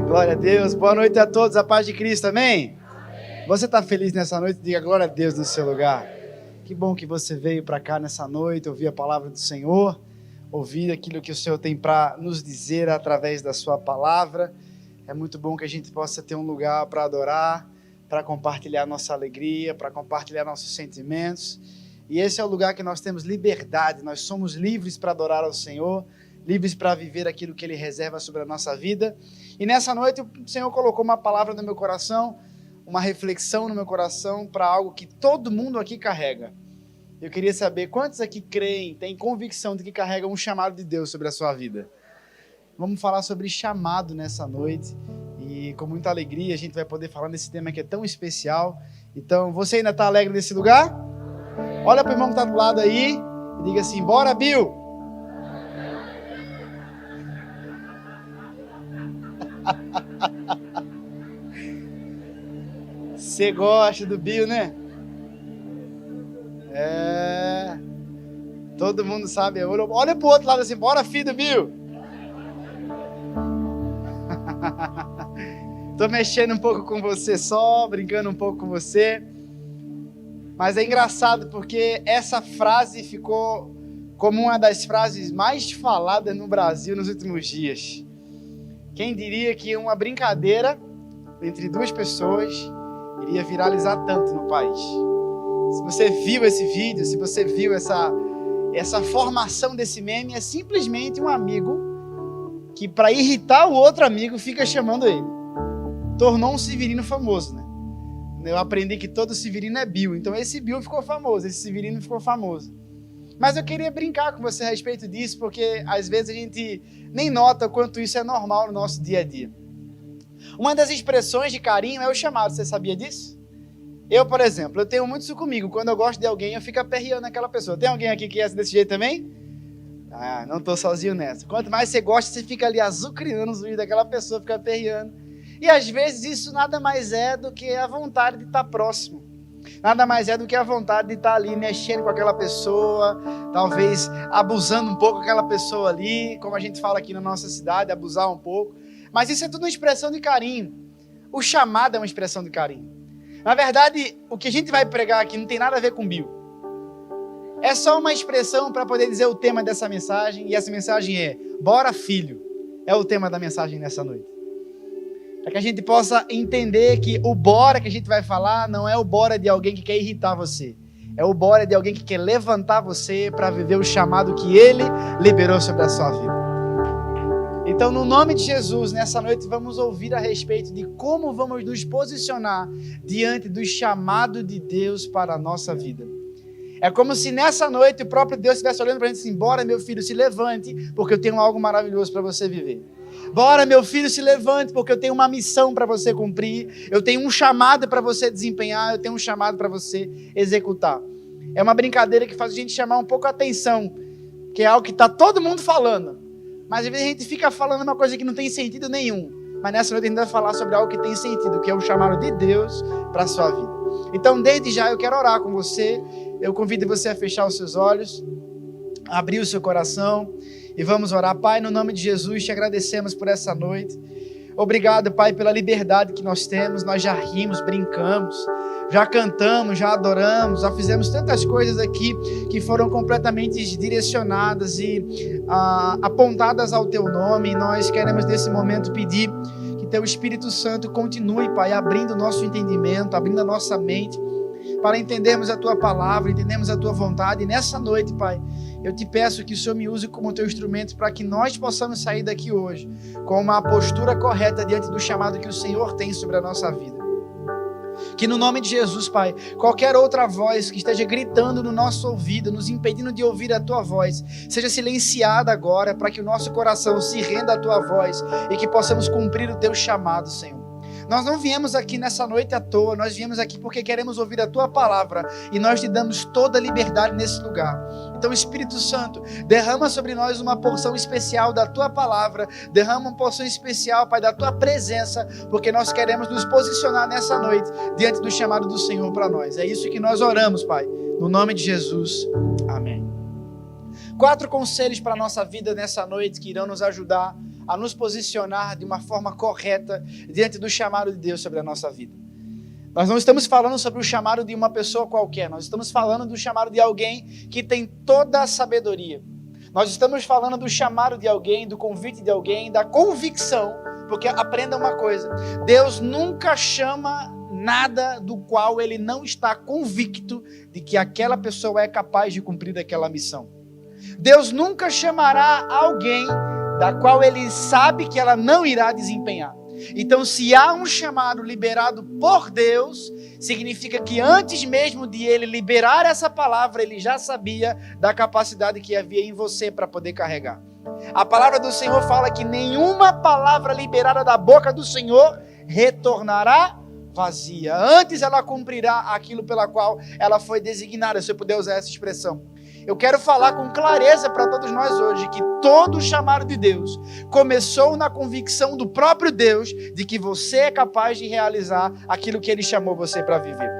Glória a Deus. Boa noite a todos. A paz de Cristo, amém? Você está feliz nessa noite? Diga glória a Deus no seu lugar. Que bom que você veio para cá nessa noite, ouvir a palavra do Senhor, ouvir aquilo que o Senhor tem para nos dizer através da sua palavra. É muito bom que a gente possa ter um lugar para adorar, para compartilhar nossa alegria, para compartilhar nossos sentimentos. E esse é o lugar que nós temos liberdade, nós somos livres para adorar ao Senhor, livres para viver aquilo que Ele reserva sobre a nossa vida. E nessa noite o Senhor colocou uma palavra no meu coração, uma reflexão no meu coração para algo que todo mundo aqui carrega. Eu queria saber quantos aqui creem, têm convicção de que carregam um chamado de Deus sobre a sua vida. Vamos falar sobre chamado nessa noite e com muita alegria a gente vai poder falar nesse tema que é tão especial. Então, você ainda está alegre nesse lugar? Olha para o irmão que está do lado aí e diga assim, bora Bill! Você gosta do Bill, né? Todo mundo sabe. Olha pro outro lado assim, bora filho do Bill. Tô mexendo um pouco com você só, brincando um pouco com você. Mas é engraçado porque essa frase ficou como uma das frases mais faladas no Brasil nos últimos dias. Quem diria que uma brincadeira entre duas pessoas iria viralizar tanto no país? Se você viu esse vídeo, se você viu essa formação desse meme, é simplesmente um amigo que, para irritar o outro amigo, fica chamando ele. Tornou um Severino famoso, né? Eu aprendi que todo Severino é Bill, então esse Bill ficou famoso, esse Severino ficou famoso. Mas eu queria brincar com você a respeito disso, porque às vezes a gente nem nota o quanto isso é normal no nosso dia a dia. Uma das expressões de carinho é o chamado, você sabia disso? Eu, por exemplo, eu tenho muito isso comigo. Quando eu gosto de alguém, eu fico aperreando aquela pessoa. Tem alguém aqui que é desse jeito também? Ah, não tô sozinho nessa. Quanto mais você gosta, você fica ali azucrinando os olhos daquela pessoa, fica aperreando. E às vezes isso nada mais é do que a vontade de estar próximo. Nada mais é do que a vontade de estar ali mexendo com aquela pessoa, talvez abusando um pouco daquela pessoa ali, como a gente fala aqui na nossa cidade, abusar um pouco. Mas isso é tudo uma expressão de carinho. O chamado é uma expressão de carinho. Na verdade, o que a gente vai pregar aqui não tem nada a ver com Bill. É só uma expressão para poder dizer o tema dessa mensagem, e essa mensagem é, bora filho, é o tema da mensagem nessa noite. Para que a gente possa entender que o bora que a gente vai falar não é o bora de alguém que quer irritar você. É o bora de alguém que quer levantar você para viver o chamado que Ele liberou sobre a sua vida. Então, no nome de Jesus, nessa noite vamos ouvir a respeito de como vamos nos posicionar diante do chamado de Deus para a nossa vida. É como se nessa noite o próprio Deus estivesse olhando para a gente assim, bora meu filho, se levante, porque eu tenho algo maravilhoso para você viver. Bora meu filho, se levante, porque eu tenho uma missão para você cumprir, eu tenho um chamado para você desempenhar, eu tenho um chamado para você executar. É uma brincadeira que faz a gente chamar um pouco a atenção, que é algo que está todo mundo falando, mas às vezes a gente fica falando uma coisa que não tem sentido nenhum, mas nessa noite a gente vai falar sobre algo que tem sentido, que é o chamado de Deus para a sua vida. Então desde já eu quero orar com você, eu convido você a fechar os seus olhos, abrir o seu coração e vamos orar. Pai, no nome de Jesus, te agradecemos por essa noite. Obrigado, Pai, pela liberdade que nós temos. Nós já rimos, brincamos, já cantamos, já adoramos, já fizemos tantas coisas aqui que foram completamente direcionadas e apontadas ao Teu nome. E nós queremos nesse momento pedir que Teu Espírito Santo continue, Pai, abrindo o nosso entendimento, abrindo a nossa mente, para entendermos a Tua palavra, entendermos a Tua vontade. E nessa noite, Pai, eu te peço que o Senhor me use como Teu instrumento para que nós possamos sair daqui hoje com uma postura correta diante do chamado que o Senhor tem sobre a nossa vida. Que no nome de Jesus, Pai, qualquer outra voz que esteja gritando no nosso ouvido, nos impedindo de ouvir a Tua voz, seja silenciada agora para que o nosso coração se renda à Tua voz e que possamos cumprir o Teu chamado, Senhor. Nós não viemos aqui nessa noite à toa, nós viemos aqui porque queremos ouvir a Tua palavra e nós te damos toda a liberdade nesse lugar. Então, Espírito Santo, derrama sobre nós uma porção especial da Tua palavra, derrama uma porção especial, Pai, da Tua presença, porque nós queremos nos posicionar nessa noite diante do chamado do Senhor para nós. É isso que nós oramos, Pai, no nome de Jesus. Amém. 4 conselhos para a nossa vida nessa noite que irão nos ajudar a nos posicionar de uma forma correta diante do chamado de Deus sobre a nossa vida. Nós não estamos falando sobre o chamado de uma pessoa qualquer, nós estamos falando do chamado de alguém que tem toda a sabedoria. Nós estamos falando do chamado de alguém, do convite de alguém, da convicção, porque aprenda uma coisa, Deus nunca chama nada do qual Ele não está convicto de que aquela pessoa é capaz de cumprir aquela missão. Deus nunca chamará alguém da qual Ele sabe que ela não irá desempenhar. Então, se há um chamado liberado por Deus, significa que antes mesmo de Ele liberar essa palavra, Ele já sabia da capacidade que havia em você para poder carregar. A palavra do Senhor fala que nenhuma palavra liberada da boca do Senhor retornará vazia. Antes ela cumprirá aquilo pela qual ela foi designada, se eu puder usar essa expressão. Eu quero falar com clareza para todos nós hoje que todo o chamado de Deus começou na convicção do próprio Deus de que você é capaz de realizar aquilo que Ele chamou você para viver.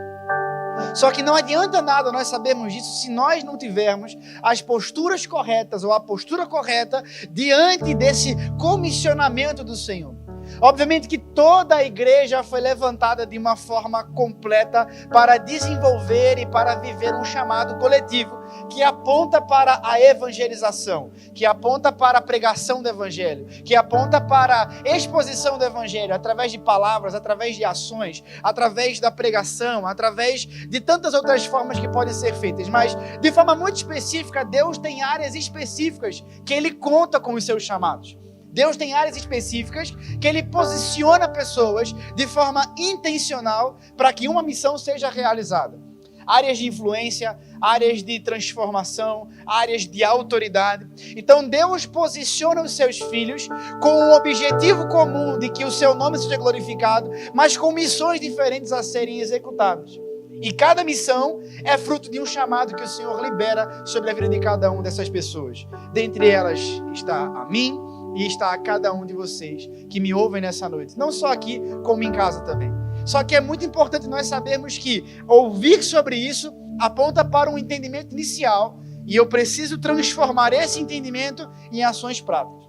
Só que não adianta nada nós sabermos disso se nós não tivermos as posturas corretas ou a postura correta diante desse comissionamento do Senhor. Obviamente que toda a igreja foi levantada de uma forma completa para desenvolver e para viver um chamado coletivo que aponta para a evangelização, que aponta para a pregação do evangelho, que aponta para a exposição do evangelho através de palavras, através de ações, através da pregação, através de tantas outras formas que podem ser feitas. Mas de forma muito específica, Deus tem áreas específicas que Ele conta com os seus chamados. Deus tem áreas específicas que Ele posiciona pessoas de forma intencional para que uma missão seja realizada. Áreas de influência, áreas de transformação, áreas de autoridade. Então Deus posiciona os seus filhos com um objetivo comum de que o seu nome seja glorificado, mas com missões diferentes a serem executadas. E cada missão é fruto de um chamado que o Senhor libera sobre a vida de cada uma dessas pessoas. Dentre elas está a mim, e está a cada um de vocês que me ouvem nessa noite. Não só aqui, como em casa também. Só que é muito importante nós sabermos que ouvir sobre isso aponta para um entendimento inicial e eu preciso transformar esse entendimento em ações práticas.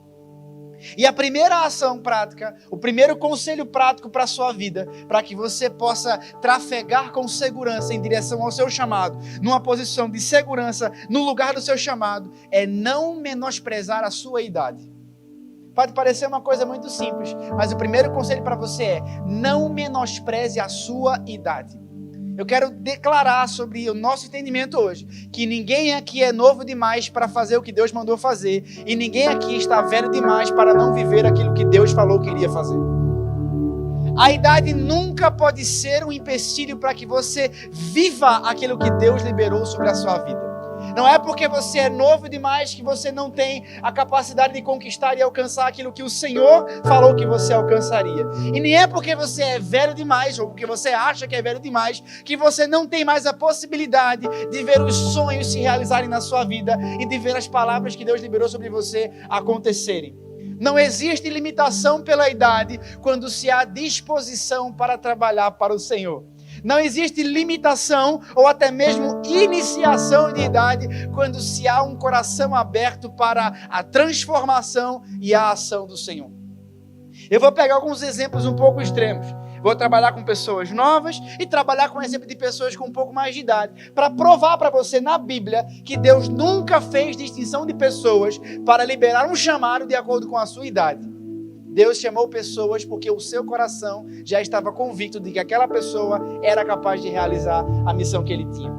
E a primeira ação prática, o primeiro conselho prático para a sua vida, para que você possa trafegar com segurança em direção ao seu chamado, numa posição de segurança no lugar do seu chamado, é não menosprezar a sua idade. Pode parecer uma coisa muito simples, mas o primeiro conselho para você é: não menospreze a sua idade. Eu quero declarar sobre o nosso entendimento hoje, que ninguém aqui é novo demais para fazer o que Deus mandou fazer, e ninguém aqui está velho demais para não viver aquilo que Deus falou que iria fazer. A idade nunca pode ser um empecilho para que você viva aquilo que Deus liberou sobre a sua vida. Não é porque você é novo demais que você não tem a capacidade de conquistar e alcançar aquilo que o Senhor falou que você alcançaria. E nem é porque você é velho demais ou porque você acha que é velho demais que você não tem mais a possibilidade de ver os sonhos se realizarem na sua vida e de ver as palavras que Deus liberou sobre você acontecerem. Não existe limitação pela idade quando se há disposição para trabalhar para o Senhor. Não existe limitação ou até mesmo iniciação de idade quando se há um coração aberto para a transformação e a ação do Senhor. Eu vou pegar alguns exemplos um pouco extremos. Vou trabalhar com pessoas novas e trabalhar com exemplo de pessoas com um pouco mais de idade, para provar para você na Bíblia que Deus nunca fez distinção de pessoas para liberar um chamado de acordo com a sua idade. Deus chamou pessoas porque o seu coração já estava convicto de que aquela pessoa era capaz de realizar a missão que ele tinha.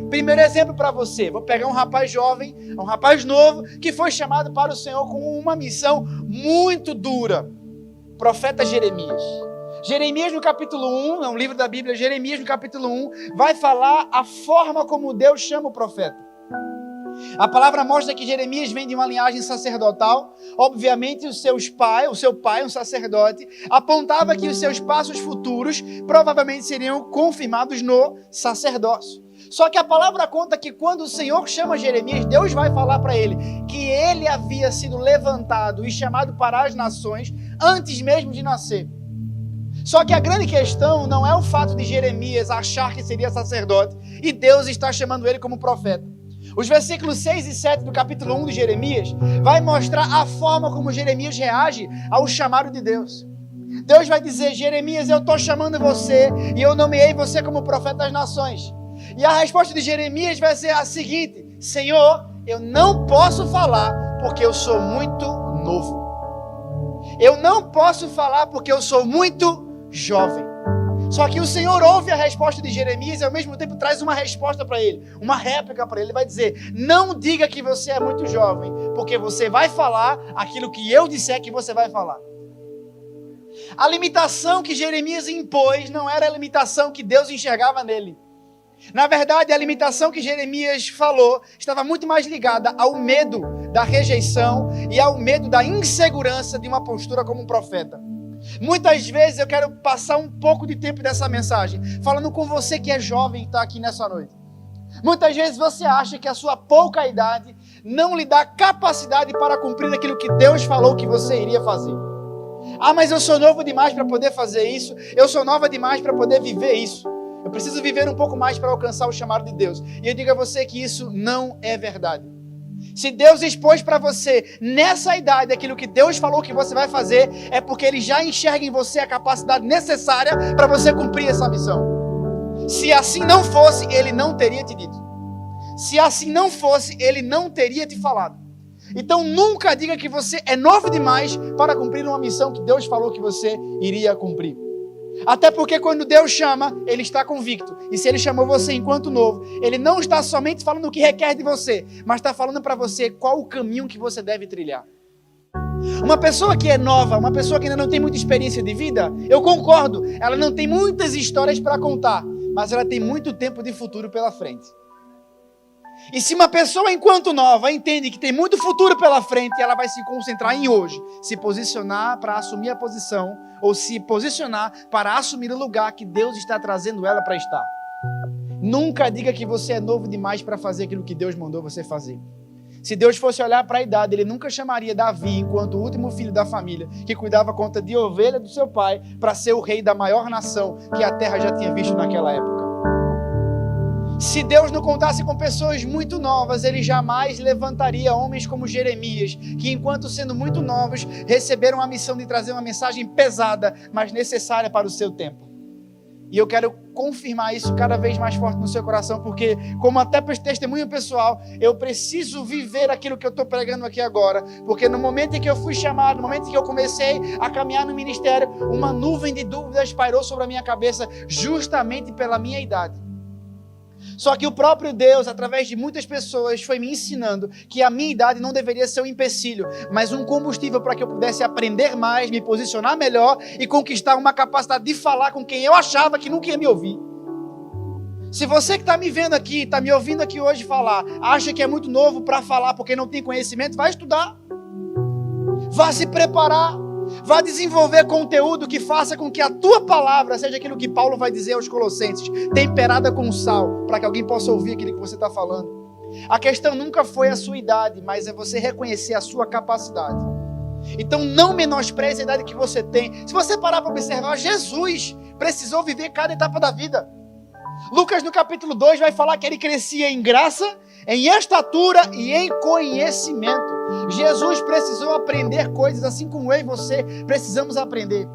Primeiro exemplo para você, vou pegar um rapaz jovem, um rapaz novo, que foi chamado para o Senhor com uma missão muito dura. Profeta Jeremias. Jeremias no capítulo 1, é um livro da Bíblia, Jeremias no capítulo 1, vai falar a forma como Deus chama o profeta. A palavra mostra que Jeremias vem de uma linhagem sacerdotal. Obviamente o seu pai, um sacerdote, apontava que os seus passos futuros provavelmente seriam confirmados no sacerdócio. Só que a palavra conta que quando o Senhor chama Jeremias, Deus vai falar para ele que ele havia sido levantado e chamado para as nações antes mesmo de nascer. Só que a grande questão não é o fato de Jeremias achar que seria sacerdote e Deus está chamando ele como profeta. Os versículos 6 e 7 do capítulo 1 de Jeremias vai mostrar a forma como Jeremias reage ao chamado de Deus. Deus vai dizer: Jeremias, eu estou chamando você e eu nomeei você como profeta das nações. E a resposta de Jeremias vai ser a seguinte: Senhor, eu não posso falar porque eu sou muito novo. Eu não posso falar porque eu sou muito jovem. Só que o Senhor ouve a resposta de Jeremias e ao mesmo tempo traz uma resposta para ele, uma réplica para ele. Ele vai dizer: não diga que você é muito jovem, porque você vai falar aquilo que eu disser que você vai falar. A limitação que Jeremias impôs não era a limitação que Deus enxergava nele. Na verdade, a limitação que Jeremias falou estava muito mais ligada ao medo da rejeição e ao medo da insegurança de uma postura como um profeta. Muitas vezes eu quero passar um pouco de tempo dessa mensagem falando com você que é jovem e está aqui nessa noite. Muitas vezes você acha que a sua pouca idade não lhe dá capacidade para cumprir aquilo que Deus falou que você iria fazer. Ah, mas eu sou novo demais para poder fazer isso, eu sou nova demais para poder viver isso. Eu preciso viver um pouco mais para alcançar o chamado de Deus. E eu digo a você que isso não é verdade. Se Deus expôs para você, nessa idade, aquilo que Deus falou que você vai fazer, é porque Ele já enxerga em você a capacidade necessária para você cumprir essa missão. Se assim não fosse, Ele não teria te dito. Se assim não fosse, Ele não teria te falado. Então nunca diga que você é novo demais para cumprir uma missão que Deus falou que você iria cumprir. Até porque quando Deus chama, Ele está convicto. E se Ele chamou você enquanto novo, Ele não está somente falando o que requer de você, mas está falando para você qual o caminho que você deve trilhar. Uma pessoa que é nova, uma pessoa que ainda não tem muita experiência de vida, eu concordo, ela não tem muitas histórias para contar, mas ela tem muito tempo de futuro pela frente. E se uma pessoa enquanto nova entende que tem muito futuro pela frente, ela vai se concentrar em hoje, se posicionar para assumir a posição, ou se posicionar para assumir o lugar que Deus está trazendo ela para estar. Nunca diga que você é novo demais para fazer aquilo que Deus mandou você fazer. Se Deus fosse olhar para a idade, Ele nunca chamaria Davi, enquanto o último filho da família, que cuidava conta de ovelha do seu pai, para ser o rei da maior nação que a terra já tinha visto naquela época. Se Deus não contasse com pessoas muito novas, Ele jamais levantaria homens como Jeremias, que enquanto sendo muito novos, receberam a missão de trazer uma mensagem pesada, mas necessária para o seu tempo. E eu quero confirmar isso cada vez mais forte no seu coração, porque como até testemunho pessoal, eu preciso viver aquilo que eu estou pregando aqui agora, porque no momento em que eu fui chamado, no momento em que eu comecei a caminhar no ministério, uma nuvem de dúvidas pairou sobre a minha cabeça, justamente pela minha idade. Só que o próprio Deus, através de muitas pessoas, foi me ensinando que a minha idade não deveria ser um empecilho, mas um combustível para que eu pudesse aprender mais, me posicionar melhor e conquistar uma capacidade de falar com quem eu achava que nunca ia me ouvir. Se você que está me vendo aqui, está me ouvindo aqui hoje falar, acha que é muito novo para falar porque não tem conhecimento, vai estudar. Vá se preparar. Vá desenvolver conteúdo que faça com que a tua palavra seja aquilo que Paulo vai dizer aos Colossenses, temperada com sal, para que alguém possa ouvir aquilo que você está falando. A questão nunca foi a sua idade, mas é você reconhecer a sua capacidade. Então não menospreze a idade que você tem. Se você parar para observar, Jesus precisou viver cada etapa da vida. Lucas no capítulo 2 vai falar que ele crescia em graça, em estatura e em conhecimento. Jesus precisou aprender coisas assim como eu e você precisamos aprender.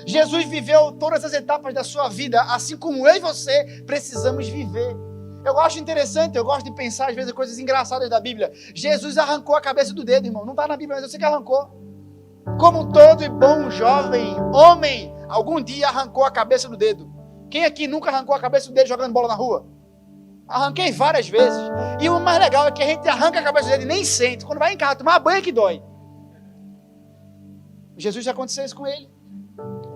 Jesus viveu todas as etapas da sua vida assim como eu e você precisamos viver. Eu acho interessante, eu gosto de pensar às vezes coisas engraçadas da Bíblia. Jesus arrancou a cabeça do dedo, irmão. Não está na Bíblia, mas eu sei que arrancou. Como todo bom jovem homem, algum dia arrancou a cabeça do dedo. Quem aqui nunca arrancou a cabeça do dedo jogando bola na rua? Arranquei várias vezes. E o mais legal é que a gente arranca a cabeça dele e nem sente. Quando vai em casa tomar banho é que dói. Jesus já aconteceu isso com ele.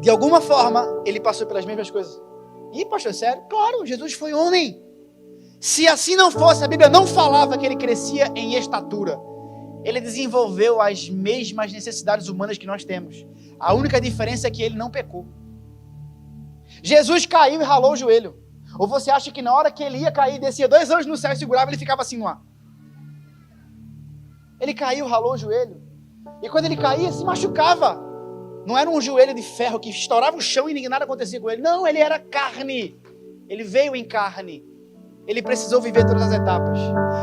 De alguma forma, ele passou pelas mesmas coisas. Ih, pastor, sério? Claro, Jesus foi homem. Se assim não fosse, a Bíblia não falava que ele crescia em estatura. Ele desenvolveu as mesmas necessidades humanas que nós temos. A única diferença é que ele não pecou. Jesus caiu e ralou o joelho. Ou você acha que na hora que ele ia cair, descia 2 anjos no céu e segurava, ele ficava assim no ar? Ele caiu, ralou o joelho. E quando ele caía, se machucava. Não era um joelho de ferro que estourava o chão e nada acontecia com ele. Não, ele era carne. Ele veio em carne. ele precisou viver todas as etapas.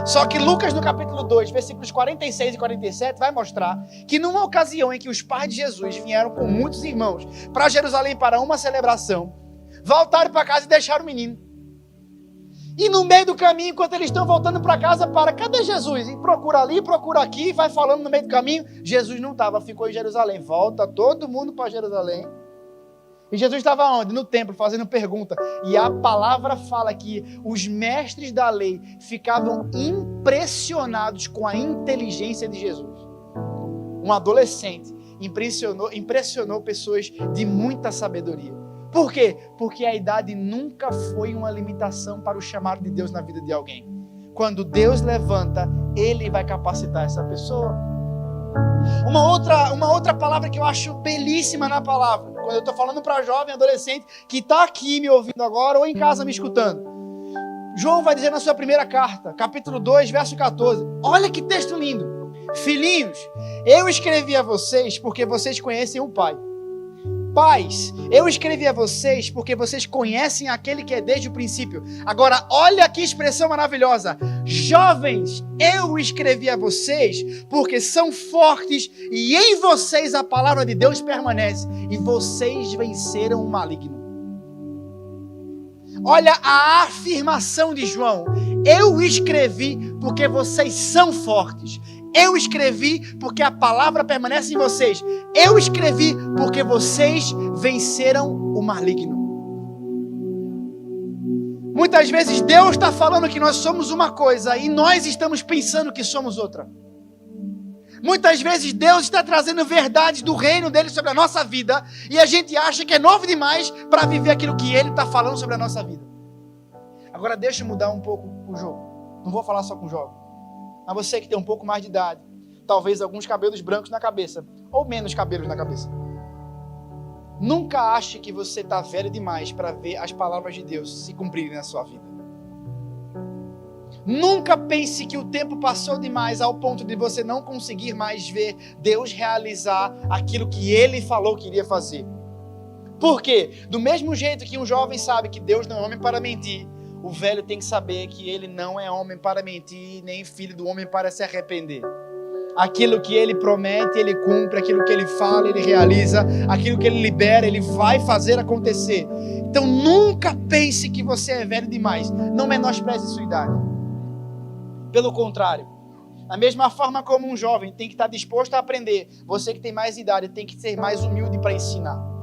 Só que Lucas, no capítulo 2, versículos 46 e 47, vai mostrar que numa ocasião em que os pais de Jesus vieram com muitos irmãos para Jerusalém para uma celebração, voltaram para casa e deixaram o menino. E no meio do caminho, enquanto eles estão voltando para casa, cadê Jesus? E procura ali, procura aqui, vai falando no meio do caminho. Jesus não estava, ficou em Jerusalém. Volta todo mundo para Jerusalém. E Jesus estava onde? No templo, fazendo pergunta. E a palavra fala que os mestres da lei ficavam impressionados com a inteligência de Jesus. Um adolescente impressionou pessoas de muita sabedoria. Por quê? Porque a idade nunca foi uma limitação para o chamado de Deus na vida de alguém. Quando Deus levanta, Ele vai capacitar essa pessoa. Uma outra palavra que eu acho belíssima na palavra, quando eu estou falando para jovem, adolescente, que está aqui me ouvindo agora ou em casa me escutando. João vai dizer na sua primeira carta, capítulo 2, verso 14. Olha que texto lindo. Filhinhos, eu escrevi a vocês porque vocês conhecem o Pai. Pais, eu escrevi a vocês porque vocês conhecem aquele que é desde o princípio. Agora, olha que expressão maravilhosa. Jovens, eu escrevi a vocês porque são fortes e em vocês a palavra de Deus permanece e vocês venceram o maligno. Olha a afirmação de João. Eu escrevi porque vocês são fortes. Eu escrevi porque a palavra permanece em vocês. Eu escrevi porque vocês venceram o maligno. Muitas vezes Deus está falando que nós somos uma coisa e nós estamos pensando que somos outra. Muitas vezes Deus está trazendo verdades do reino dele sobre a nossa vida e a gente acha que é novo demais para viver aquilo que ele está falando sobre a nossa vida. Agora deixa eu mudar um pouco o jogo. Não vou falar só com o jovem. Mas você que tem um pouco mais de idade, talvez alguns cabelos brancos na cabeça, ou menos cabelos na cabeça. Nunca ache que você está velho demais para ver as palavras de Deus se cumprirem na sua vida. Nunca pense que o tempo passou demais ao ponto de você não conseguir mais ver Deus realizar aquilo que Ele falou que iria fazer. Por quê? Do mesmo jeito que um jovem sabe que Deus não é homem para mentir, o velho tem que saber que ele não é homem para mentir, nem filho do homem para se arrepender. Aquilo que ele promete, ele cumpre. Aquilo que ele fala, ele realiza. Aquilo que ele libera, ele vai fazer acontecer. Então nunca pense que você é velho demais. Não menospreze sua idade. Pelo contrário, da mesma forma como um jovem tem que estar disposto a aprender, você que tem mais idade tem que ser mais humilde para ensinar.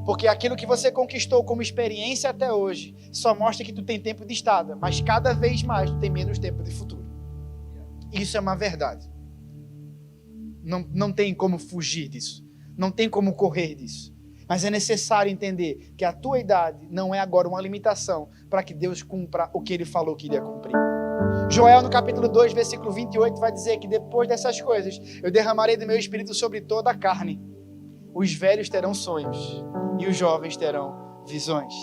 Porque aquilo que você conquistou como experiência até hoje só mostra que tu tem tempo de estrada, mas cada vez mais tu tem menos tempo de futuro. Isso é uma verdade. Não tem como fugir disso. Não tem como correr disso. Mas é necessário entender que a tua idade não é agora uma limitação para que Deus cumpra o que Ele falou que iria cumprir. Joel, no capítulo 2, versículo 28, vai dizer que depois dessas coisas, eu derramarei do meu espírito sobre toda a carne. Os velhos terão sonhos e os jovens terão visões.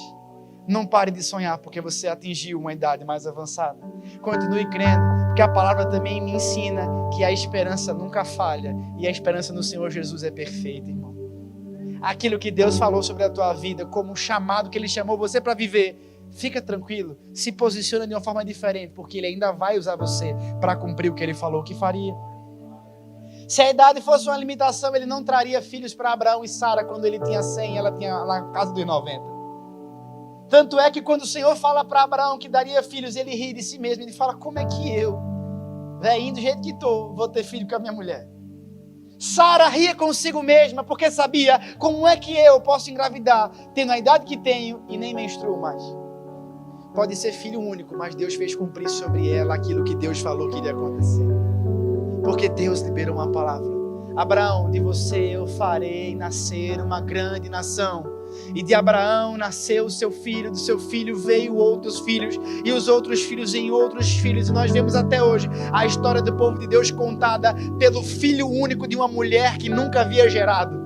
Não pare de sonhar porque você atingiu uma idade mais avançada. Continue crendo, porque a palavra também me ensina que a esperança nunca falha e a esperança no Senhor Jesus é perfeita, irmão. Aquilo que Deus falou sobre a tua vida, como um chamado que Ele chamou você para viver, fica tranquilo, se posiciona de uma forma diferente, porque Ele ainda vai usar você para cumprir o que Ele falou que faria. Se a idade fosse uma limitação, Ele não traria filhos para Abraão e Sara quando ele tinha 100 e ela tinha na casa dos 90. Tanto é que quando o Senhor fala para Abraão que daria filhos, ele ri de si mesmo. Ele fala, como é que eu, velhinho do jeito que estou, vou ter filho com a minha mulher? Sara ria consigo mesma, porque sabia como é que eu posso engravidar, tendo a idade que tenho e nem menstruo mais. Pode ser filho único, mas Deus fez cumprir sobre ela aquilo que Deus falou que iria acontecer. Porque Deus liberou uma palavra. Abraão, de você eu farei nascer uma grande nação. E de Abraão nasceu o seu filho, do seu filho veio outros filhos, e os outros filhos em outros filhos. E nós vemos até hoje a história do povo de Deus contada pelo filho único de uma mulher que nunca havia gerado.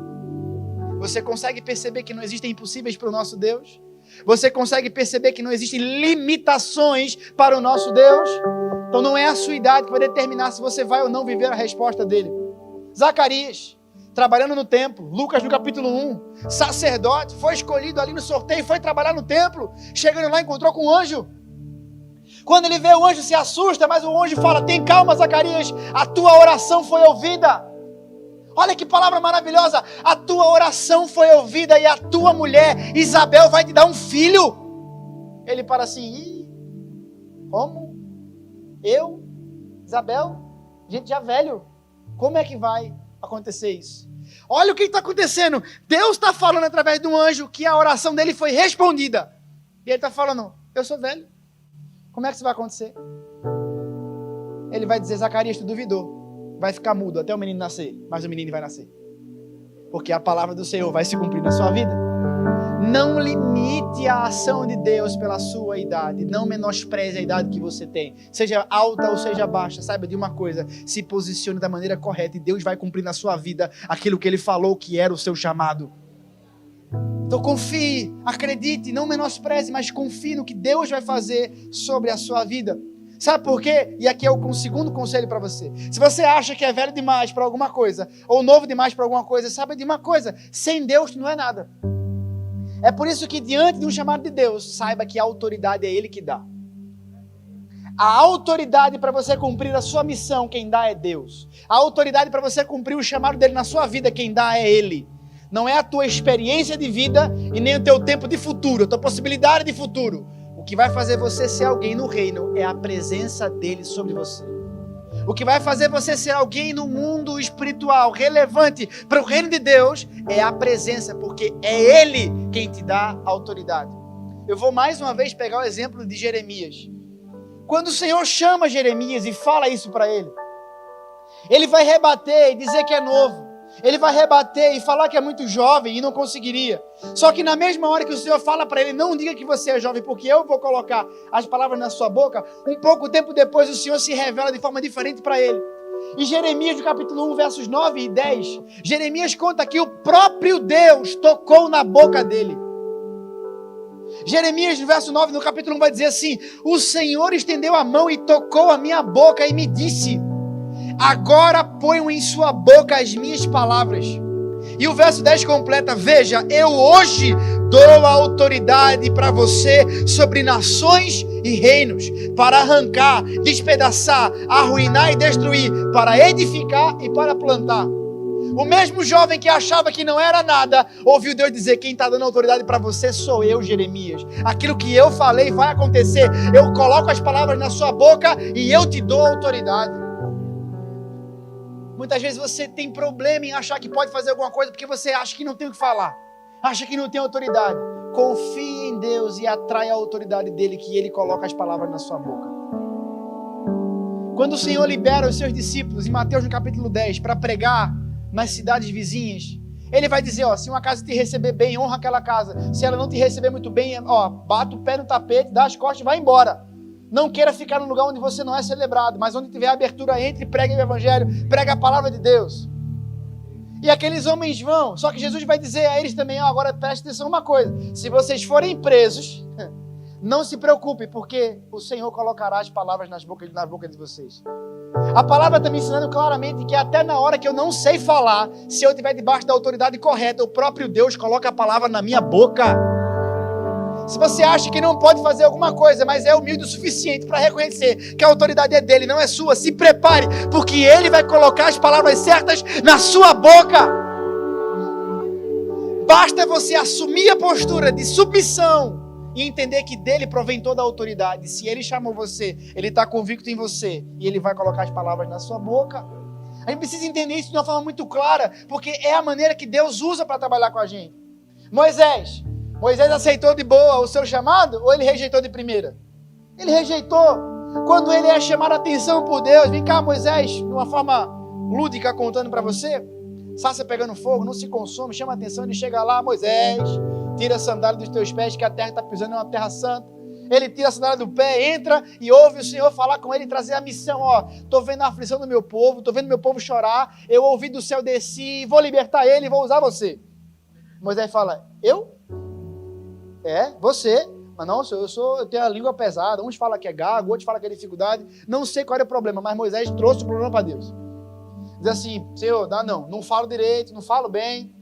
Você consegue perceber que não existem impossíveis para o nosso Deus? Você consegue perceber que não existem limitações para o nosso Deus? Então não é a sua idade que vai determinar se você vai ou não viver a resposta dele. Zacarias, trabalhando no templo, Lucas no capítulo 1, sacerdote, foi escolhido ali no sorteio, foi trabalhar no templo, chegando lá encontrou com um anjo. Quando ele vê o anjo, se assusta, mas o anjo fala: tem calma, Zacarias, a tua oração foi ouvida. Olha que palavra maravilhosa. A tua oração foi ouvida e a tua mulher, Isabel, vai te dar um filho. Ele para assim: como? Eu? Isabel? Gente já velho. Como é que vai acontecer isso? Olha o que está acontecendo. Deus está falando através de um anjo que a oração dele foi respondida. E ele está falando: eu sou velho. Como é que isso vai acontecer? Ele vai dizer: Zacarias, tu duvidou. Vai ficar mudo até o menino nascer, mas o menino vai nascer. Porque a palavra do Senhor vai se cumprir na sua vida. Não limite a ação de Deus pela sua idade. Não menospreze a idade que você tem. Seja alta ou seja baixa, saiba de uma coisa: se posicione da maneira correta e Deus vai cumprir na sua vida aquilo que Ele falou que era o seu chamado. Então confie, acredite, não menospreze, mas confie no que Deus vai fazer sobre a sua vida. Sabe por quê? E aqui é o segundo conselho para você. Se você acha que é velho demais para alguma coisa, ou novo demais para alguma coisa, sabe de uma coisa: sem Deus não é nada. É por isso que diante de um chamado de Deus, saiba que a autoridade é Ele que dá. A autoridade para você cumprir a sua missão, quem dá é Deus. A autoridade para você cumprir o chamado dele na sua vida, quem dá é Ele. Não é a tua experiência de vida e nem o teu tempo de futuro, a tua possibilidade de futuro. O que vai fazer você ser alguém no reino é a presença dele sobre você. O que vai fazer você ser alguém no mundo espiritual relevante para o reino de Deus é a presença, porque é Ele quem te dá autoridade. Eu vou mais uma vez pegar o exemplo de Jeremias. Quando o Senhor chama Jeremias e fala isso para ele, ele vai rebater e dizer que é novo. Ele vai rebater e falar que é muito jovem e não conseguiria. Só que na mesma hora que o Senhor fala para ele: não diga que você é jovem, porque eu vou colocar as palavras na sua boca, um pouco tempo depois o Senhor se revela de forma diferente para ele. E Jeremias, no capítulo 1, versos 9 e 10, Jeremias conta que o próprio Deus tocou na boca dele. Jeremias, no verso 9, no capítulo 1, vai dizer assim: o Senhor estendeu a mão e tocou a minha boca e me disse: agora ponho em sua boca as minhas palavras. E o verso 10 completa: veja, eu hoje dou a autoridade para você sobre nações e reinos, para arrancar, despedaçar, arruinar e destruir, para edificar e para plantar. O mesmo jovem que achava que não era nada, ouviu Deus dizer: quem está dando autoridade para você sou eu, Jeremias. Aquilo que eu falei vai acontecer. Eu coloco as palavras na sua boca e eu te dou autoridade. Muitas vezes você tem problema em achar que pode fazer alguma coisa porque você acha que não tem o que falar, acha que não tem autoridade. Confie em Deus e atrai a autoridade dele, que ele coloca as palavras na sua boca. Quando o Senhor libera os seus discípulos em Mateus no capítulo 10 para pregar nas cidades vizinhas, ele vai dizer: se uma casa te receber bem, honra aquela casa. Se ela não te receber muito bem, bata o pé no tapete, dá as costas e vai embora. Não queira ficar num lugar onde você não é celebrado, mas onde tiver abertura, entre e pregue o evangelho, pregue a palavra de Deus. E aqueles homens vão, só que Jesus vai dizer a eles também: agora preste atenção uma coisa: se vocês forem presos, não se preocupe, porque o Senhor colocará as palavras na boca de vocês. A palavra está me ensinando claramente que até na hora que eu não sei falar, se eu estiver debaixo da autoridade correta, o próprio Deus coloca a palavra na minha boca. Se você acha que não pode fazer alguma coisa, mas é humilde o suficiente para reconhecer que a autoridade é dele, não é sua, se prepare, porque ele vai colocar as palavras certas na sua boca. Basta você assumir a postura de submissão e entender que dele provém toda a autoridade. Se ele chamou você, ele está convicto em você e ele vai colocar as palavras na sua boca. A gente precisa entender isso de uma forma muito clara, porque é a maneira que Deus usa para trabalhar com a gente. Moisés aceitou de boa o seu chamado ou ele rejeitou de primeira? Ele rejeitou. Quando ele é chamado a atenção por Deus: vem cá, Moisés, de uma forma lúdica contando para você, sarça pegando fogo, não se consome, chama a atenção, ele chega lá: Moisés, tira a sandália dos teus pés, que a terra está pisando em uma terra santa. Ele tira a sandália do pé, entra e ouve o Senhor falar com ele e trazer a missão: estou vendo a aflição do meu povo, estou vendo meu povo chorar, eu ouvi do céu, desci, vou libertar ele e vou usar você. Moisés fala: eu? Você? Mas não, eu tenho a língua pesada, uns falam que é gago, outros falam que é dificuldade, não sei qual era o problema, mas Moisés trouxe o problema para Deus. Diz assim: Senhor, não falo direito, não falo bem.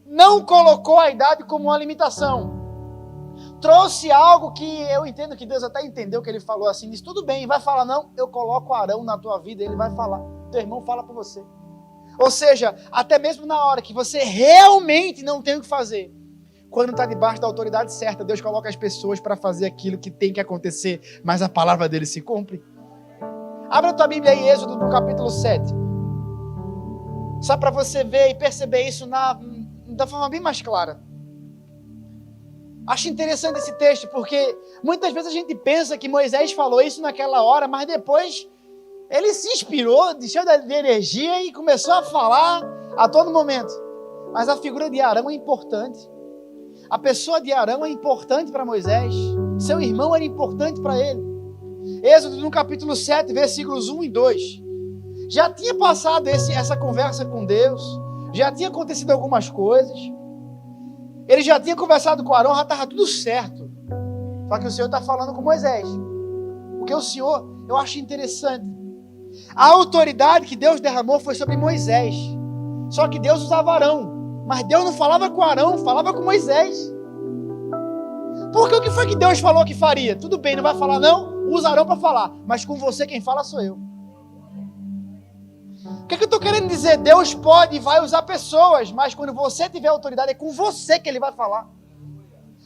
Não colocou a idade como uma limitação. trouxe algo que eu entendo que Deus até entendeu que ele falou assim, disse, tudo bem, vai falar não, eu coloco Arão na tua vida, ele vai falar, teu irmão fala por você. Ou seja, até mesmo na hora que você realmente não tem o que fazer, quando está debaixo da autoridade certa, Deus coloca as pessoas para fazer aquilo que tem que acontecer, mas a palavra dele se cumpre. Abra a tua Bíblia aí, Êxodo, no capítulo 7. Só para você ver e perceber isso da forma bem mais clara. Acho interessante esse texto, porque muitas vezes a gente pensa que Moisés falou isso naquela hora, mas depois ele se inspirou, encheu de energia e começou a falar a todo momento. Mas a figura de Arão é importante. A pessoa de Arão é importante para Moisés. Seu irmão era importante para ele. Êxodo no capítulo 7, versículos 1 e 2. Já tinha passado essa conversa com Deus. Já tinha acontecido algumas coisas. Ele já tinha conversado com Arão, já estava tudo certo. Só que o Senhor está falando com Moisés. Porque o Senhor, eu acho interessante. A autoridade que Deus derramou foi sobre Moisés. Só que Deus usava Arão. Mas Deus não falava com Arão, falava com Moisés. Porque o que foi que Deus falou que faria? Tudo bem, não vai falar não? Usa Arão para falar. Mas com você quem fala sou eu. O que eu estou querendo dizer? Deus pode e vai usar pessoas, mas quando você tiver autoridade, é com você que Ele vai falar.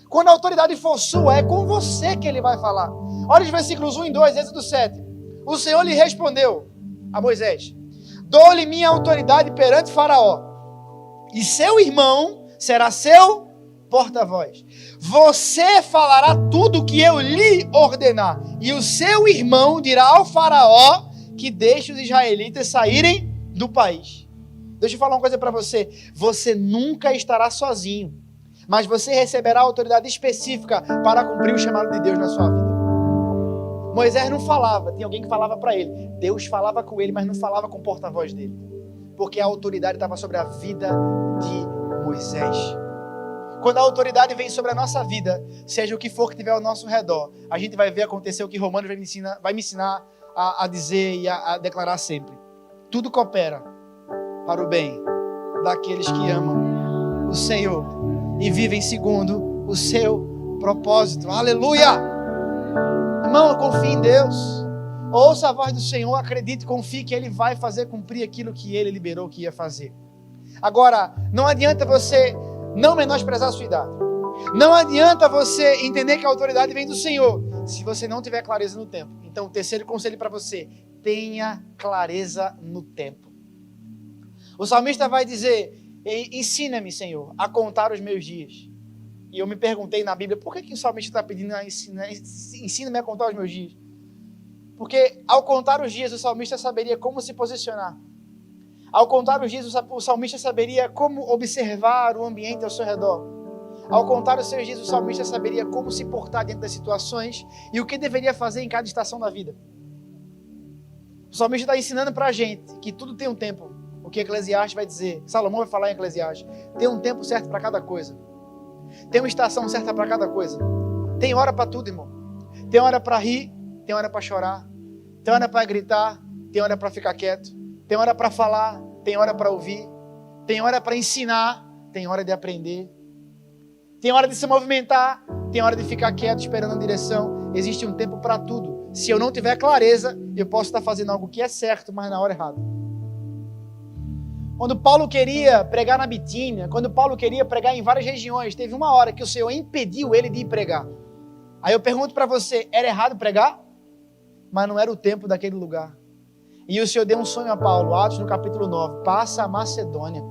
Quando a autoridade for sua, é com você que Ele vai falar. Olha os versículos 1 e 2, Êxodo 7. O Senhor lhe respondeu a Moisés: dou-lhe minha autoridade perante Faraó, e seu irmão será seu porta-voz. Você falará tudo o que eu lhe ordenar, e o seu irmão dirá ao Faraó que deixe os israelitas saírem do país. Deixa eu falar uma coisa para você. Você nunca estará sozinho, mas você receberá autoridade específica para cumprir o chamado de Deus na sua vida. Moisés não falava, tinha alguém que falava para ele. Deus falava com ele, mas não falava com o porta-voz dele, porque a autoridade estava sobre a vida de Moisés. Quando a autoridade vem sobre a nossa vida, seja o que for que tiver ao nosso redor, a gente vai ver acontecer o que Romanos vai me ensinar a dizer e a declarar sempre. Tudo coopera para o bem daqueles que amam o Senhor e vivem segundo o seu propósito. Aleluia! Irmão, confie em Deus. Ouça a voz do Senhor, acredite, confie que Ele vai fazer cumprir aquilo que Ele liberou que ia fazer. Agora, não adianta você não menosprezar a sua idade. Não adianta você entender que a autoridade vem do Senhor, se você não tiver clareza no tempo. Então, o terceiro conselho para você: tenha clareza no tempo. O salmista vai dizer: ensina-me, Senhor, a contar os meus dias. E eu me perguntei na Bíblia, por que o salmista está pedindo ensina-me a contar os meus dias? Porque ao contar os dias, o salmista saberia como se posicionar. Ao contar os dias, o salmista saberia como observar o ambiente ao seu redor. Ao contar os seus dias, o salmista saberia como se portar diante das situações e o que deveria fazer em cada estação da vida. O salmista está ensinando para a gente que tudo tem um tempo. O que Eclesiastes vai dizer, Salomão vai falar em Eclesiastes, tem um tempo certo para cada coisa. Tem uma estação certa para cada coisa. Tem hora para tudo, irmão. Tem hora para rir, tem hora para chorar, tem hora para gritar, tem hora para ficar quieto, tem hora para falar, tem hora para ouvir, tem hora para ensinar, tem hora de aprender, tem hora de se movimentar, tem hora de ficar quieto esperando a direção. Existe um tempo para tudo. Se eu não tiver clareza, eu posso estar fazendo algo que é certo, mas na hora errada. Quando Paulo queria pregar na Bitínia, quando Paulo queria pregar em várias regiões, teve uma hora que o Senhor impediu ele de ir pregar. Aí eu pergunto para você, era errado pregar? Mas não era o tempo daquele lugar. E o Senhor deu um sonho a Paulo, Atos no capítulo 9, passa a Macedônia.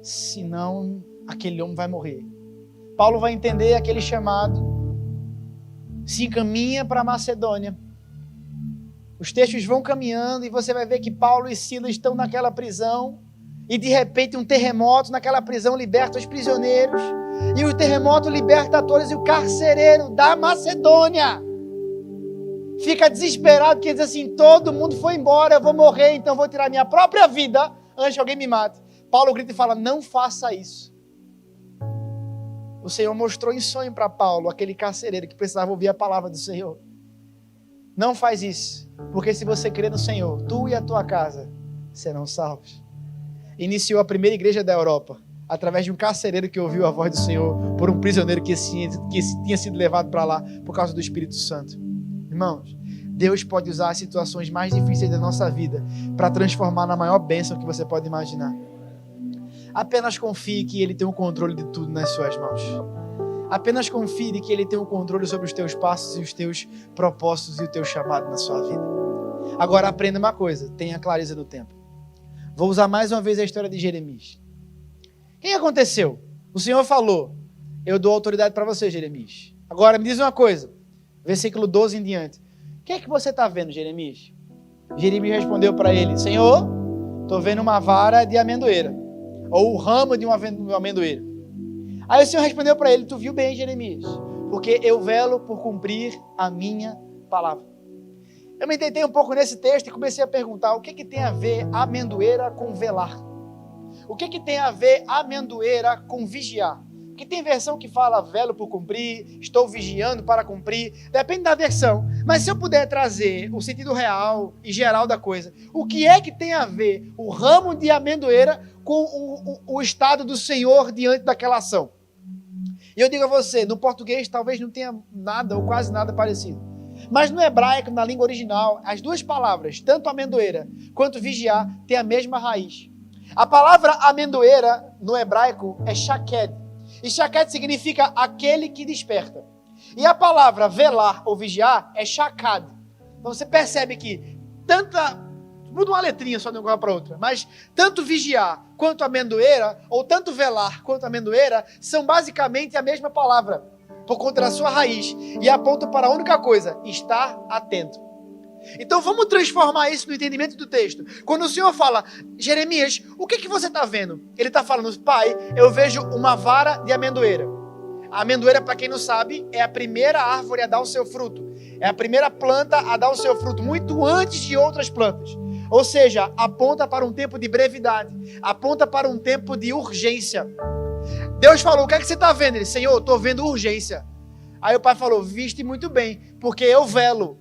Senão aquele homem vai morrer. Paulo vai entender aquele chamado, se encaminha para a Macedônia. Os textos vão caminhando e você vai ver que Paulo e Silas estão naquela prisão e de repente um terremoto naquela prisão liberta os prisioneiros e o terremoto liberta todos e o carcereiro da Macedônia fica desesperado porque diz assim, todo mundo foi embora, eu vou morrer, então eu vou tirar minha própria vida antes que alguém me mate. Paulo grita e fala, não faça isso. O Senhor mostrou em sonho para Paulo, aquele carcereiro que precisava ouvir a palavra do Senhor. Não faz isso, porque se você crer no Senhor, tu e a tua casa serão salvos. Iniciou a primeira igreja da Europa, através de um carcereiro que ouviu a voz do Senhor por um prisioneiro que tinha sido levado para lá por causa do Espírito Santo. Irmãos, Deus pode usar as situações mais difíceis da nossa vida para transformar na maior bênção que você pode imaginar. Apenas confie que Ele tem o controle de tudo nas suas mãos. Apenas confie que Ele tem o controle sobre os teus passos e os teus propósitos e o teu chamado na sua vida. Agora aprenda uma coisa, tenha clareza do tempo. Vou usar mais uma vez a história de Jeremias. O que aconteceu? O Senhor falou, eu dou autoridade para você, Jeremias. Agora me diz uma coisa, versículo 12 em diante. O que é que você está vendo, Jeremias? Jeremias respondeu para ele, Senhor, estou vendo uma vara de amendoeira, ou o ramo de uma amendoeira. Aí o Senhor respondeu para ele, tu viu bem, Jeremias, porque eu velo por cumprir a minha palavra. Eu me tentei um pouco nesse texto e comecei a perguntar, o que tem a ver amendoeira com velar? O que tem a ver amendoeira com vigiar? Porque tem versão que fala velo por cumprir, estou vigiando para cumprir, depende da versão. Mas se eu puder trazer o sentido real e geral da coisa, o que é que tem a ver o ramo de amendoeira com o estado do Senhor diante daquela ação? E eu digo a você, no português talvez não tenha nada ou quase nada parecido. Mas no hebraico, na língua original, as duas palavras, tanto amendoeira quanto vigiar, têm a mesma raiz. A palavra amendoeira no hebraico é shaked. E shaked significa aquele que desperta. E a palavra velar ou vigiar é shakad. Então você percebe que muda uma letrinha só de uma para outra, mas tanto vigiar quanto amendoeira, ou tanto velar quanto amendoeira, são basicamente a mesma palavra, por conta da sua raiz, e apontam para a única coisa, estar atento. Então vamos transformar isso no entendimento do texto. Quando o Senhor fala, Jeremias, o que você está vendo? Ele está falando, pai, eu vejo uma vara de amendoeira. A amendoeira, para quem não sabe, é a primeira árvore a dar o seu fruto. É a primeira planta a dar o seu fruto, muito antes de outras plantas. Ou seja, aponta para um tempo de brevidade, aponta para um tempo de urgência. Deus falou, o que você está vendo? Ele, Senhor, estou vendo urgência. Aí o pai falou, viste muito bem, porque eu velo.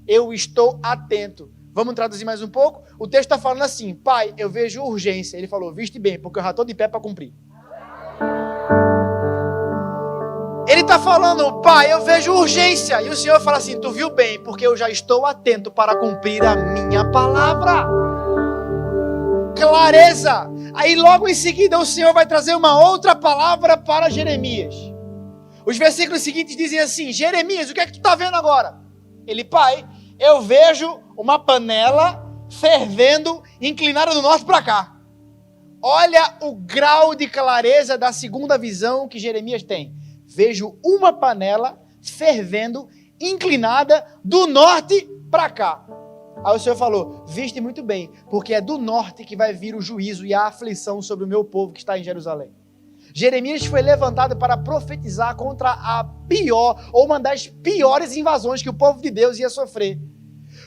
Eu estou atento. Vamos traduzir mais um pouco? O texto está falando assim, pai, eu vejo urgência. Ele falou, viste bem, porque eu já estou de pé para cumprir. Ele está falando, pai, eu vejo urgência. E o Senhor fala assim, tu viu bem, porque eu já estou atento para cumprir a minha palavra. Clareza. Aí logo em seguida o Senhor vai trazer uma outra palavra para Jeremias. Os versículos seguintes dizem assim, Jeremias, o que é que tu está vendo agora? Ele, pai, eu vejo uma panela fervendo, inclinada do norte para cá. Olha o grau de clareza da segunda visão que Jeremias tem. Vejo uma panela fervendo, inclinada do norte para cá. Aí o Senhor falou, viste muito bem, porque é do norte que vai vir o juízo e a aflição sobre o meu povo que está em Jerusalém. Jeremias foi levantado para profetizar contra a pior, ou uma das piores invasões que o povo de Deus ia sofrer.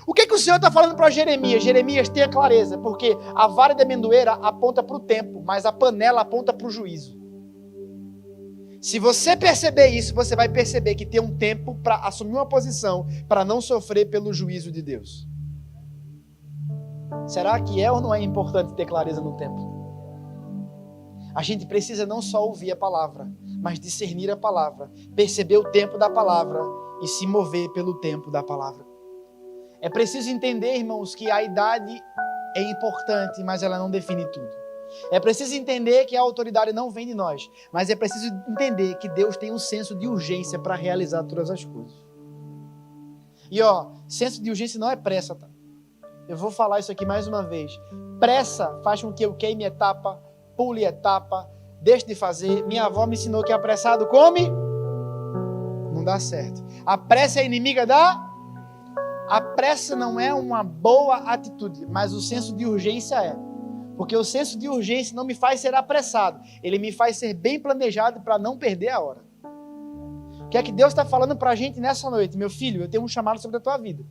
O que o Senhor está falando para Jeremias? Jeremias, tenha clareza, porque a vara de amendoeira aponta para o tempo, mas a panela aponta para o juízo. Se você perceber isso, você vai perceber que tem um tempo para assumir uma posição, para não sofrer pelo juízo de Deus. Será que é ou não é importante ter clareza no tempo? A gente precisa não só ouvir a palavra, mas discernir a palavra, perceber o tempo da palavra e se mover pelo tempo da palavra. É preciso entender, irmãos, que a idade é importante, mas ela não define tudo. É preciso entender que a autoridade não vem de nós, mas é preciso entender que Deus tem um senso de urgência para realizar todas as coisas. E senso de urgência não é pressa, tá? Eu vou falar isso aqui mais uma vez. Pressa faz com que eu queime etapa, pule etapa, deixe de fazer. Minha avó me ensinou que apressado come, não dá certo. A pressa é inimiga da... A pressa não é uma boa atitude, mas o senso de urgência é. Porque o senso de urgência não me faz ser apressado, ele me faz ser bem planejado para não perder a hora. O que é que Deus está falando para a gente nessa noite? Meu filho, eu tenho um chamado sobre a tua vida.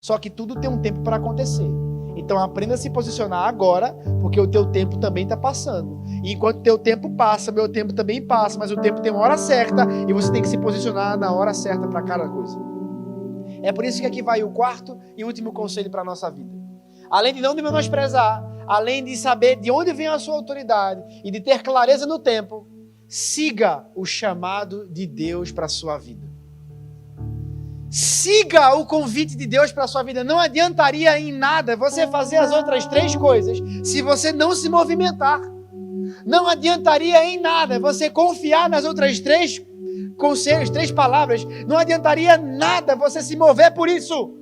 Só que tudo tem um tempo para acontecer. Então aprenda a se posicionar agora, porque o teu tempo também está passando. E enquanto o teu tempo passa, meu tempo também passa, mas o tempo tem uma hora certa e você tem que se posicionar na hora certa para cada coisa. É por isso que aqui vai o quarto e último conselho para a nossa vida. Além de não menosprezar, além de saber de onde vem a sua autoridade e de ter clareza no tempo, siga o chamado de Deus para a sua vida. Siga o convite de Deus para a sua vida. Não adiantaria em nada você fazer as outras 3 coisas se você não se movimentar. Não adiantaria em nada você confiar nas outras 3 conselhos, 3 palavras. Não adiantaria nada você se mover por isso,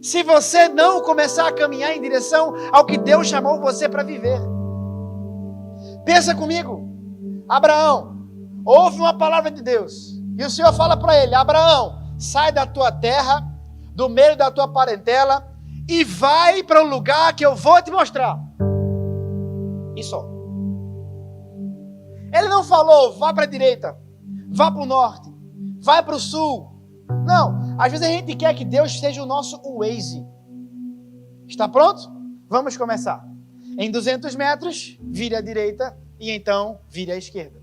se você não começar a caminhar em direção ao que Deus chamou você para viver. Pensa comigo. Abraão ouve uma palavra de Deus e o Senhor fala para ele: Abraão, sai da tua terra, do meio da tua parentela e vai para o lugar que eu vou te mostrar. E só. Ele não falou: vá para a direita, vá para o norte, vai para o sul. Não, às vezes a gente quer que Deus seja o nosso Waze. Está pronto? Vamos começar. Em 200 metros, vire à direita e então vire à esquerda.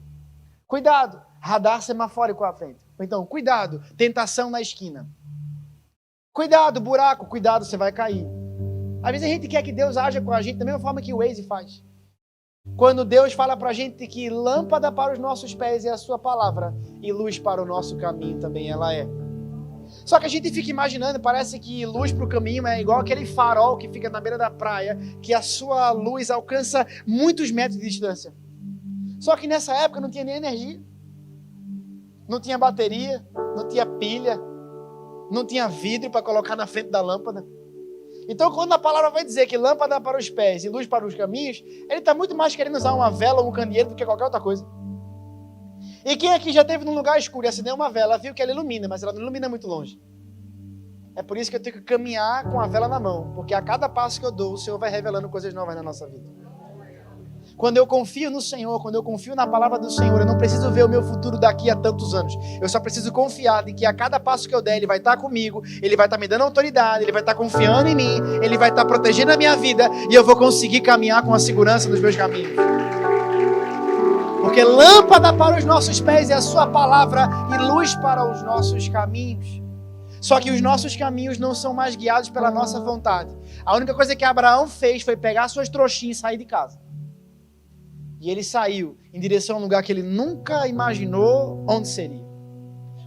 Cuidado, radar semafórico à frente. Então, cuidado, tentação na esquina. Cuidado, buraco, cuidado, você vai cair. Às vezes a gente quer que Deus haja com a gente da mesma forma que o Waze faz. Quando Deus fala para a gente que lâmpada para os nossos pés é a sua palavra e luz para o nosso caminho também ela é. Só que a gente fica imaginando, parece que luz para o caminho é igual aquele farol que fica na beira da praia, que a sua luz alcança muitos metros de distância. Só que nessa época não tinha nem energia, não tinha bateria, não tinha pilha, não tinha vidro para colocar na frente da lâmpada. Então, quando a palavra vai dizer que lâmpada para os pés e luz para os caminhos, ele está muito mais querendo usar uma vela ou um candeeiro do que qualquer outra coisa. E quem aqui já esteve num lugar escuro e acendeu uma vela, viu que ela ilumina, mas ela não ilumina muito longe. É por isso que eu tenho que caminhar com a vela na mão, porque a cada passo que eu dou, o Senhor vai revelando coisas novas na nossa vida. Quando eu confio no Senhor, quando eu confio na palavra do Senhor, eu não preciso ver o meu futuro daqui a tantos anos. Eu só preciso confiar de que a cada passo que eu der, Ele vai estar comigo, Ele vai estar me dando autoridade, Ele vai estar confiando em mim, Ele vai estar protegendo a minha vida e eu vou conseguir caminhar com a segurança dos meus caminhos. Porque lâmpada para os nossos pés é a sua palavra e luz para os nossos caminhos. Só que os nossos caminhos não são mais guiados pela nossa vontade. A única coisa que Abraão fez foi pegar suas trouxinhas e sair de casa. E ele saiu em direção a um lugar que ele nunca imaginou onde seria.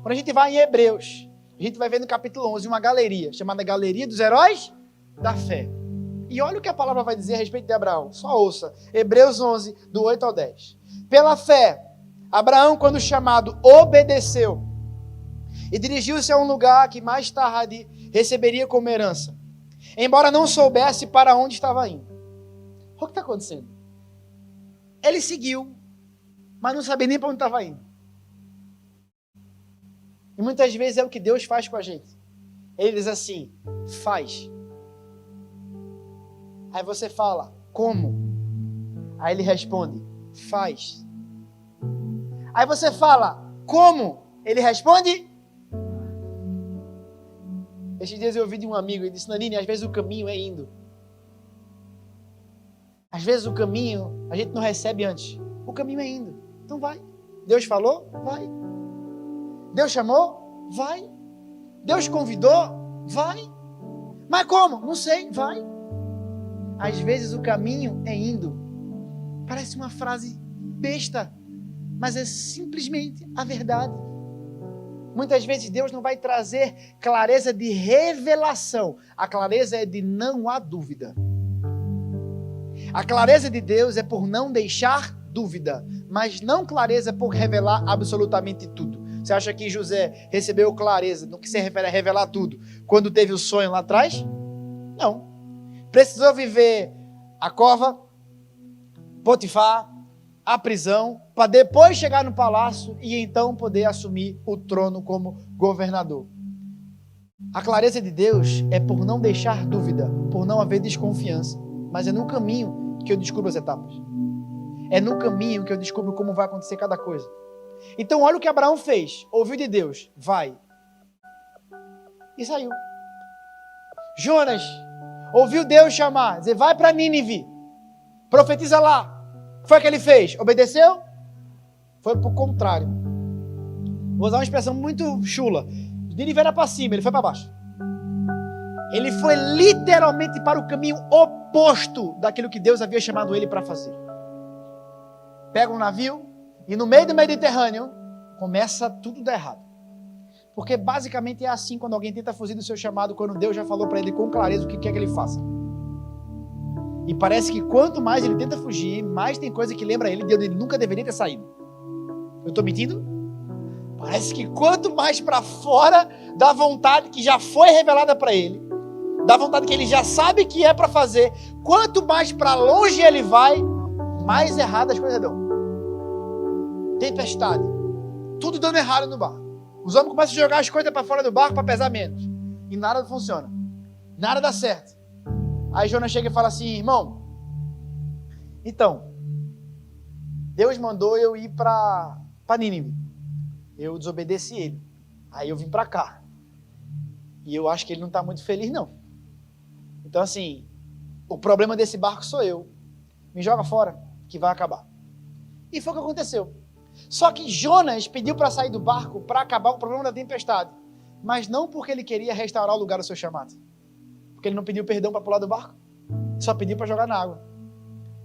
Quando a gente vai em Hebreus, a gente vai ver no capítulo 11 uma galeria, chamada Galeria dos Heróis da Fé. E olha o que a palavra vai dizer a respeito de Abraão. Só ouça. Hebreus 11, do 8 ao 10. Pela fé, Abraão, quando chamado, obedeceu e dirigiu-se a um lugar que mais tarde receberia como herança, embora não soubesse para onde estava indo. O que está acontecendo? Ele seguiu, mas não sabia nem para onde estava indo. E muitas vezes é o que Deus faz com a gente. Ele diz assim: faz. Aí você fala: como? Aí ele responde: faz. Aí você fala: como? Ele responde: esses dias eu ouvi de um amigo, ele disse: Nanine, às vezes o caminho é indo. Às vezes o caminho a gente não recebe antes. O caminho é indo. Então vai. Deus falou? Vai. Deus chamou? Vai. Deus convidou? Vai. Mas como? Não sei. Vai. Às vezes o caminho é indo. Parece uma frase besta, mas é simplesmente a verdade. Muitas vezes Deus não vai trazer clareza de revelação. A clareza é de não há dúvida. A clareza de Deus é por não deixar dúvida, mas não clareza por revelar absolutamente tudo. Você acha que José recebeu clareza no que se refere a revelar tudo quando teve o sonho lá atrás? Não. Precisou viver a cova, Potifar, a prisão, para depois chegar no palácio e então poder assumir o trono como governador. A clareza de Deus é por não deixar dúvida, por não haver desconfiança. Mas é no caminho que eu descubro as etapas. É no caminho que eu descubro como vai acontecer cada coisa. Então olha o que Abraão fez. Ouviu de Deus, vai. E saiu. Jonas ouviu Deus chamar, dizer, vai para Nínive, profetiza lá. O que foi que ele fez? Obedeceu? Foi para o contrário. Vou usar uma expressão muito chula. Nínive era para cima, ele foi para baixo. Ele foi literalmente para o caminho oposto daquilo que Deus havia chamado ele para fazer. Pega um navio e no meio do Mediterrâneo começa tudo a dar errado. Porque basicamente é assim quando alguém tenta fugir do seu chamado, quando Deus já falou para ele com clareza o que quer que ele faça. E parece que quanto mais ele tenta fugir, mais tem coisa que lembra ele de onde ele nunca deveria ter saído. Eu estou mentindo? Parece que quanto mais para fora da vontade que já foi revelada para ele, da vontade que ele já sabe que é para fazer, quanto mais para longe ele vai, mais errado as coisas dão. Tempestade, tudo dando errado no barco. Os homens começam a jogar as coisas para fora do barco para pesar menos. E nada funciona. Nada dá certo. Aí Jonas chega e fala assim: irmão, então, Deus mandou eu ir para Nínive. Eu desobedeci ele. Aí eu vim para cá. E eu acho que ele não está muito feliz, não. Então, assim, o problema desse barco sou eu. Me joga fora, que vai acabar. E foi o que aconteceu. Só que Jonas pediu para sair do barco para acabar o problema da tempestade. Mas não porque ele queria restaurar o lugar do seu chamado. Porque ele não pediu perdão para pular do barco. Ele só pediu para jogar na água.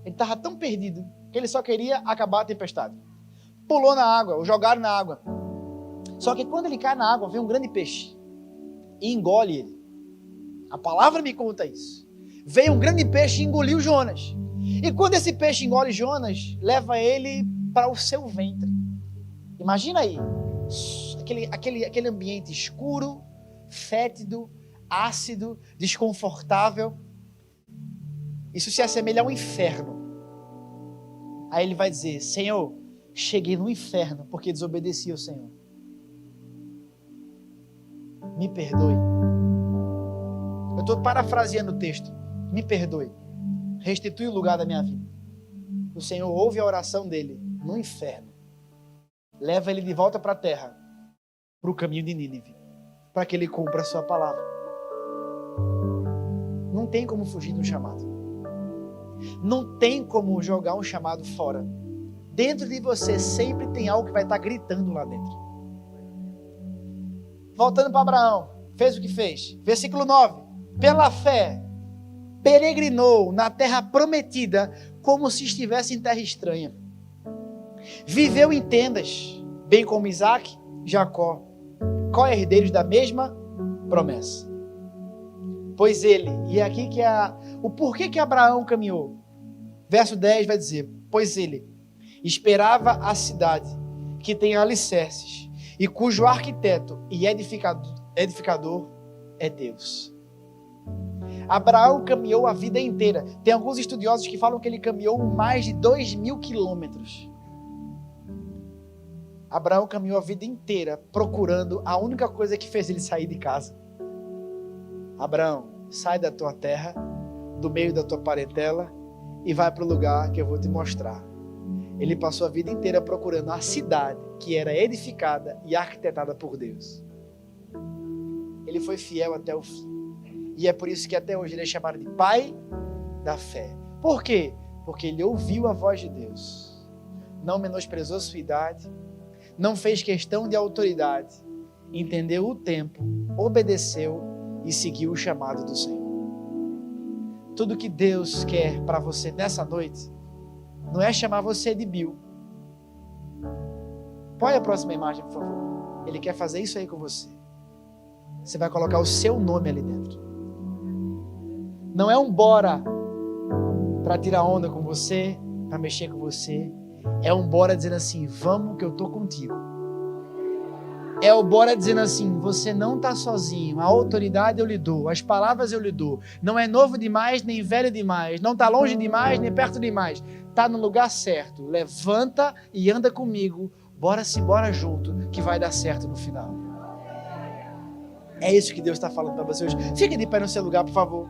Ele estava tão perdido que ele só queria acabar a tempestade. Pulou na água, o jogaram na água. Só que quando ele cai na água, vem um grande peixe e engole ele. A palavra me conta isso. Veio um grande peixe e engoliu Jonas. E quando esse peixe engole Jonas, leva ele para o seu ventre. Imagina aí, aquele ambiente escuro, fétido, ácido, desconfortável. Isso se assemelha ao inferno. Aí ele vai dizer: Senhor, cheguei no inferno porque desobedeci ao Senhor. Me perdoe. Eu estou parafraseando o texto. Me perdoe. Restitui o lugar da minha vida. O Senhor ouve a oração dele no inferno. Leva ele de volta para a terra, para o caminho de Nínive, para que ele cumpra a sua palavra. Não tem como fugir de um chamado. Não tem como jogar um chamado fora. Dentro de você sempre tem algo que vai estar gritando lá dentro. Voltando para Abraão, fez o que fez. Versículo 9. Pela fé, peregrinou na terra prometida como se estivesse em terra estranha. Viveu em tendas, bem como Isaac, Jacó, co-herdeiros da mesma promessa. Pois ele, e é aqui que é o porquê que Abraão caminhou. Verso 10 vai dizer: pois ele esperava a cidade que tem alicerces e cujo arquiteto e edificador é Deus. Abraão caminhou a vida inteira. Tem alguns estudiosos que falam que ele caminhou mais de 2.000 quilômetros. Abraão caminhou a vida inteira procurando a única coisa que fez ele sair de casa. Abraão, sai da tua terra, do meio da tua parentela e vai para o lugar que eu vou te mostrar. Ele passou a vida inteira procurando a cidade que era edificada e arquitetada por Deus. Ele foi fiel até o fim. E é por isso que até hoje ele é chamado de pai da fé. Por quê? Porque ele ouviu a voz de Deus. Não menosprezou sua idade. Não fez questão de autoridade. Entendeu o tempo. Obedeceu e seguiu o chamado do Senhor. Tudo que Deus quer para você nessa noite não é chamar você de Bill. Põe a próxima imagem, por favor. Ele quer fazer isso aí com você. Você vai colocar o seu nome ali dentro. Não é um bora para tirar onda com você, para mexer com você. É um bora dizendo assim: vamos que eu tô contigo. É o bora dizendo assim: você não está sozinho, a autoridade eu lhe dou, as palavras eu lhe dou. Não é novo demais, nem velho demais, não está longe demais, nem perto demais. Está no lugar certo. Levanta e anda comigo. Bora junto, que vai dar certo no final. É isso que Deus está falando para você hoje. Fique de pé no seu lugar, por favor.